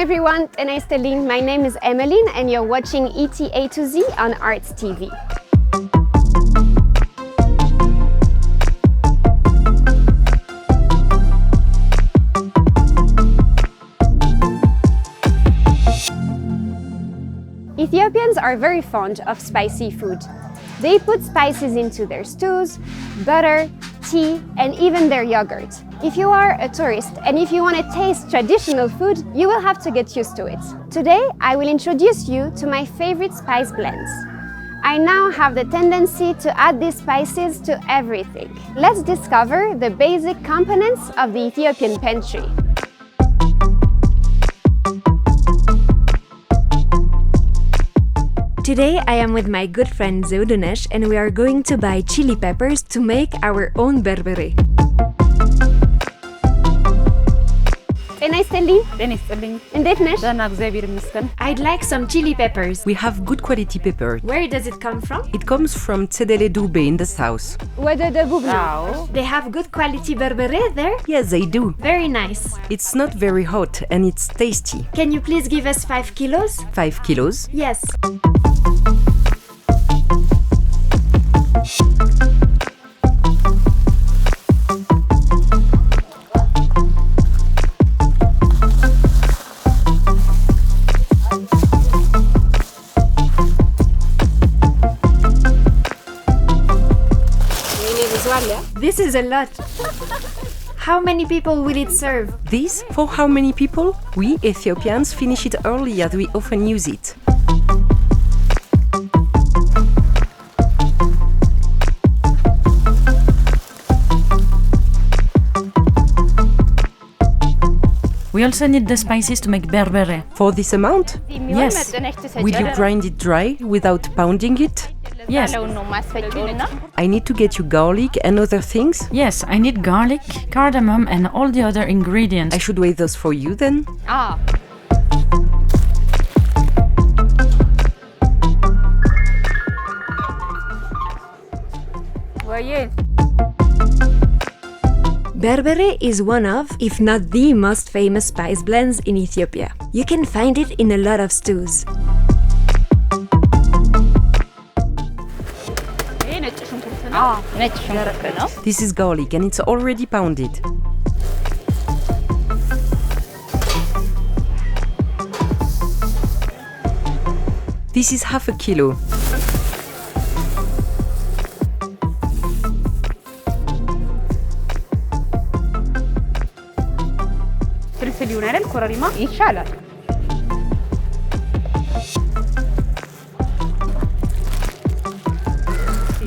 everyone, ጤና ይስጥልኝ. My name is Emmeline and you're watching ETA to Z on Arts TV. Ethiopians are very fond of spicy food. They put spices into their stews, butter, tea, and even their yogurt. If you are a tourist and if you want to taste traditional food, you will have to get used to it. Today, I will introduce you to my favorite spice blends. I now have the tendency to add these spices to everything. Let's discover the basic components of the Ethiopian pantry. Today I am with my good friend Zeudunesh and we are going to buy chili peppers to make our own berbere. ጤና ይስጥልኝ. ጤና ይስጥልኝ. እንዴት ነሽ? ደህና እግዚአብሔር ይመስገን. I'd like some chili peppers. We have good quality pepper. Where does it come from? It comes from Tsedele Dube in the south. ወደ ደቡብ ነው. አዎ. They have good quality berbere there? Yes, they do. Very nice. It's not very hot and it's tasty. Can you please give us 5 kilos? 5 kilos. Yes. This is a lot. How many people will it serve? This for how many people? We Ethiopians finish it early as we often use it. We also need the spices to make berbere. For this amount? Yes. Will you grind it dry without pounding it? Yes. I need to get you garlic and other things. Yes, I need garlic, cardamom and all the other ingredients. I should weigh those for you then. Berbere is one of, if not the most famous spice blends in Ethiopia. You can find it in a lot of stews. This is garlic and it's already pounded. This is half a kilo.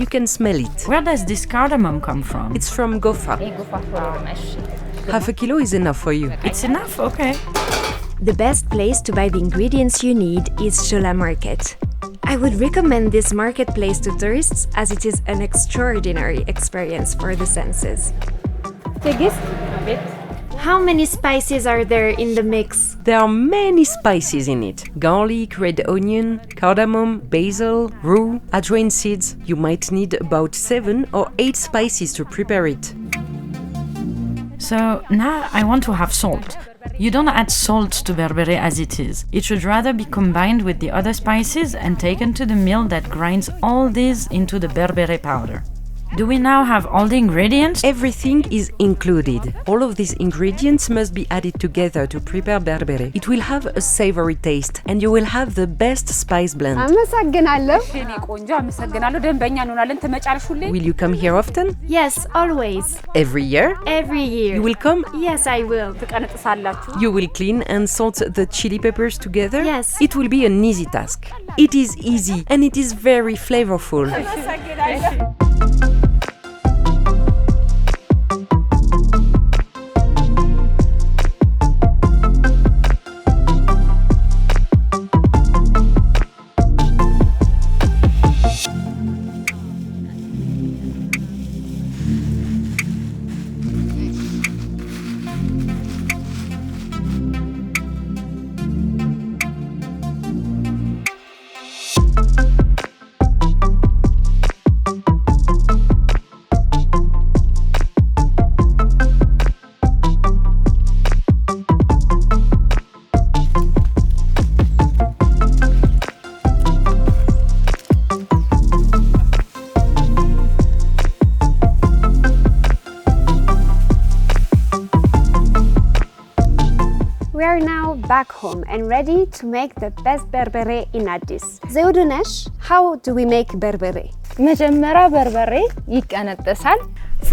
You can smell it. Where does this cardamom come from? It's from Gofa. Half a kilo is enough for you. It's enough, okay. The best place to buy the ingredients you need is Shola Market. I would recommend this marketplace to tourists as it is an extraordinary experience for the senses. How many spices are there in the mix? There are many spices in it. Garlic, red onion, cardamom, basil, rue, adroin seeds. You might need about 7 or 8 spices to prepare it. So now I want to have salt. You don't add salt to berbere as it is. It should rather be combined with the other spices and taken to the mill that grinds all these into the berbere powder. Do we now have all the ingredients? Everything is included. All of these ingredients must be added together to prepare berbere. It will have a savory taste and you will have the best spice blend. Will you come here often? Yes, always. Every year? Every year. You will come? Yes, I will. You will clean and salt the chili peppers together? Yes. It will be an easy task. It is easy and it is very flavorful. back home and ready to make the best berbere in Addis. Zeudunesh, how do we make berbere? መጀመሪያ በርበሬ ይቀነጠሳል።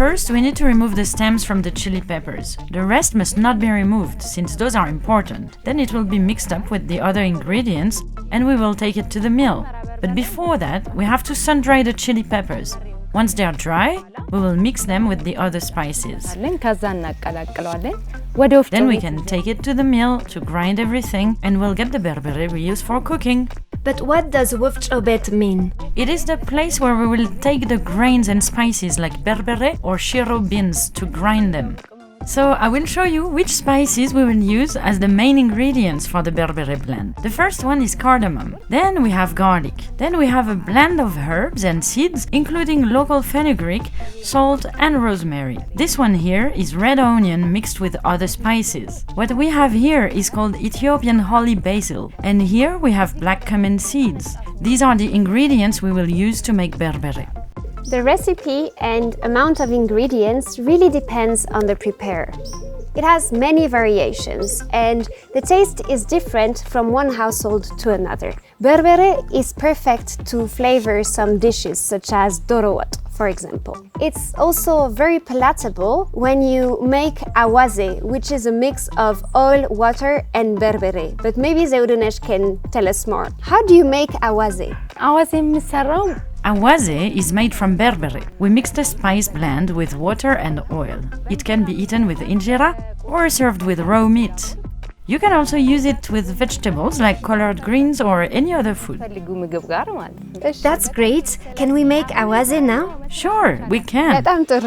First, we need to remove the stems from the chili peppers. The rest must not be removed, since those are important. Then it will be mixed up with the other ingredients, and we will take it to the mill. But before that, we have to sun-dry the chili peppers. Once they are dry, we will mix them with the other spices. ከዛ እናቀላቅለዋለን። ወደ ወፍጮ Then we can take it to the mill to grind everything, and we'll get the berbere we use for cooking. But what does wofcho bet mean? It is the place where we will take the grains and spices like berbere or shiro beans to grind them. So I will show you which spices we will use as the main ingredients for the berbere blend. The first one is cardamom. Then we have garlic. Then we have a blend of herbs and seeds, including local fenugreek, salt and rosemary. This one here is red onion mixed with other spices. What we have here is called Ethiopian holy basil. And here we have black cumin seeds. These are the ingredients we will use to make berbere. The recipe and amount of ingredients really depends on the preparer. It has many variations and the taste is different from one household to another. Berbere is perfect to flavor some dishes such as dorowat, for example. It's also very palatable when you make awaze, which is a mix of oil, water and berbere. But maybe Zeudunesh can tell us more. How do you make awaze? አዋዜ የሚሰራው Awaze is made from berbere. We mix the spice blend with water and oil. It can be eaten with injera or served with raw meat. You can also use it with vegetables like collard greens or any other food. ፈልጉ ምግብ ጋር ማለት ነው። That's great. Can we make awaze now? Sure, we can. በጣም ጥሩ።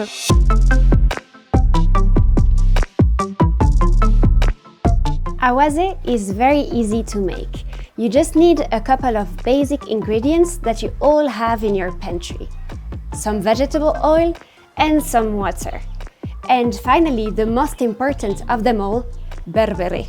Awaze is very easy to make. You just need a couple of basic ingredients that you all have in your pantry. Some vegetable oil and some water. And finally, the most important of them all, berbere.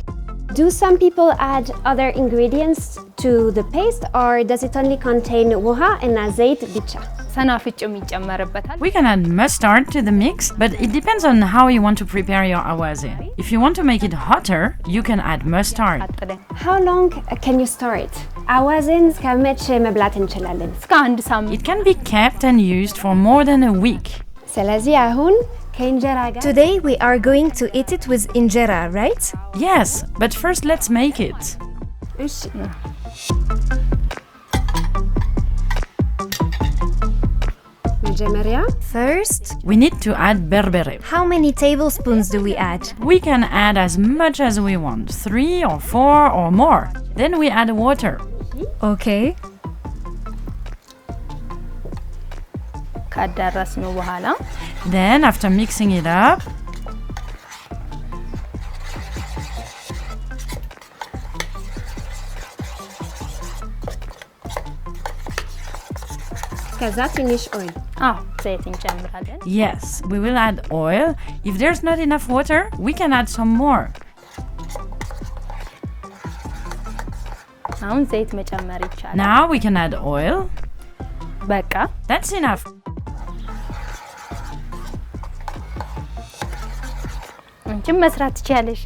Do some people add other ingredients to the paste or does it only contain wuha and azeit bicha? ሰናፍጭም ይጨመርበታል። We can add mustard to the mix, but it depends on how you want to prepare your awaze. If you want to make it hotter, you can add mustard. አጥደን How long can you store it? አዋዜን እስከ መቼ መብላት እንችላለን? እስከ አንድ ሳምንት It can be kept and used for more than a week. ስለዚህ አሁን ከእንጀራ ጋር Today we are going to eat it with injera, right? Yes, but first let's make it. እሺ መጀመሪያ First, We need to add berbere. how many tablespoons do we add? We can add as much as we want, 3 or 4 or more. Then we add water. Okay. ካዳረስነው በኋላ Then after mixing it up, ከዛ ትንሽ ኦይል አዎ ዘይት እንጨምራለን። yes, we will add oil. If there's not enough water, we can add some more. አሁን ዘይት መጨመር ይቻላል። Now we can add oil. በቃ That's enough. አንቺም መስራት ትችያለሽ።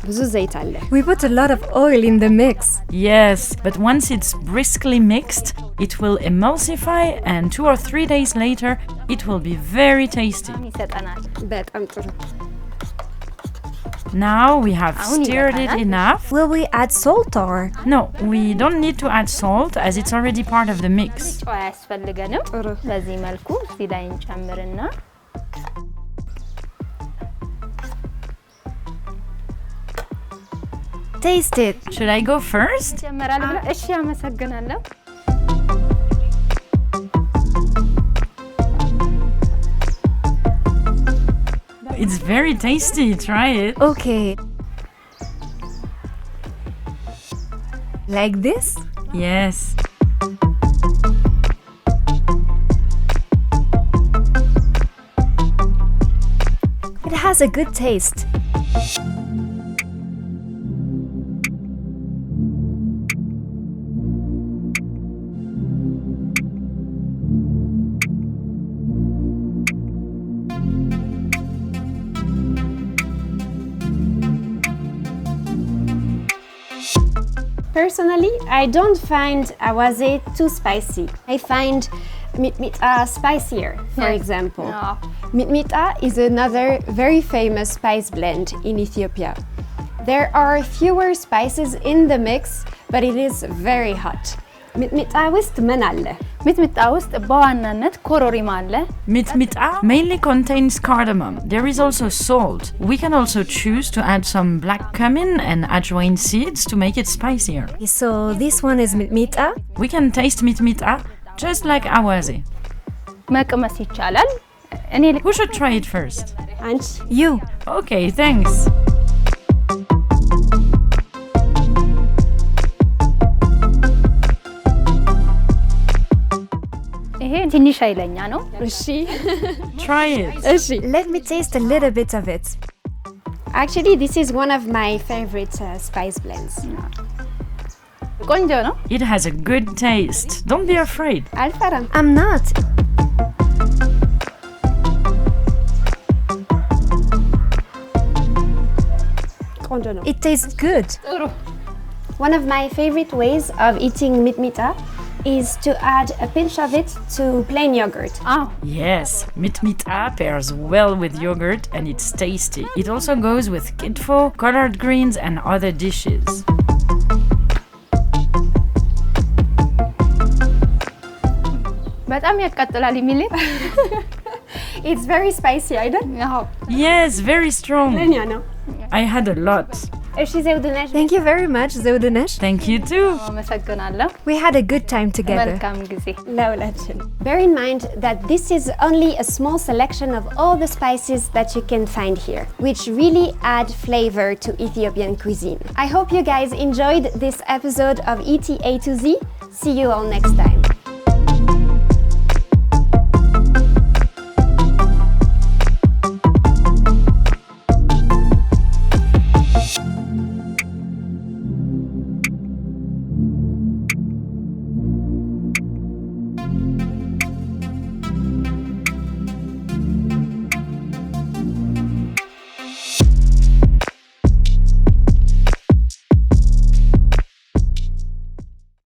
ብዙ ዘይት አለ. We put a lot of oil in the mix. Yes, but once it's briskly mixed, it will emulsify and 2 or 3 days later, it will be very tasty. ይሰጠናል። በጣም ጥሩ. Now we have አሁን stirred it ይበቃናል። enough. Will we add salt or? No, we don't need to add salt as it's already part of the mix. ጨው አያስፈልገንም። ጥሩ. በዚህ መልኩ እዚህ ላይ እንጨምርና Taste it. Should I go first? ጀመራል ብላ እሺ አመሰግናለሁ። It's very tasty, try it. Okay. Like this? Yes. It has a good taste. Personally, I don't find awaze too spicy. I find mitmita spicier, for example. አዎ። Mitmita is another very famous spice blend in Ethiopia. There are fewer spices in the mix, but it is very hot. Mitmita ውስጥ ምን አለ? ሚጥሚጣ ውስጥ በዋናነት ኮሮሪማ አለ። Mitmita mainly contains cardamom. There is also salt. We can also choose to add some black cumin and ajwain seeds to make it spicier. So this one is mitmita. We can taste mitmita just like awaze. መቅመስ ይቻላል። እኔ Who should try it first? አንቺ You. Okay, thanks. ይሄ ትንሽ ኃይለኛ ነው። እሺ Try it. እሺ Let me taste a little bit of it. Actually, this is one of my favorite spice blends. ቆንጆ ነው። It has a good taste. Don't be afraid. አልፈራም። I'm not. ቆንጆ ነው። It tastes good. ጥሩ። One of my favorite ways of eating mitmita is to add a pinch of it to plain yogurt. አዎ Yes, mitmita pairs well with yogurt and it's tasty. It also goes with kitfo, collard greens and other dishes. በጣም ያቃጥላል የሚል It's very spicy, አይደል? አዎ Yes, very strong. ለኛ ነው። I had a lot. እሺ ዘውድነሽ Thank you very much, Zewdenesh. Thank you too. አመሰግናለሁ። We had a good time together. መልካም ጊዜ። ለሁላችን. Bear in mind that this is only a small selection of all the spices that you can find here, which really add flavor to Ethiopian cuisine. I hope you guys enjoyed this episode of ETA to Z. See you all next time.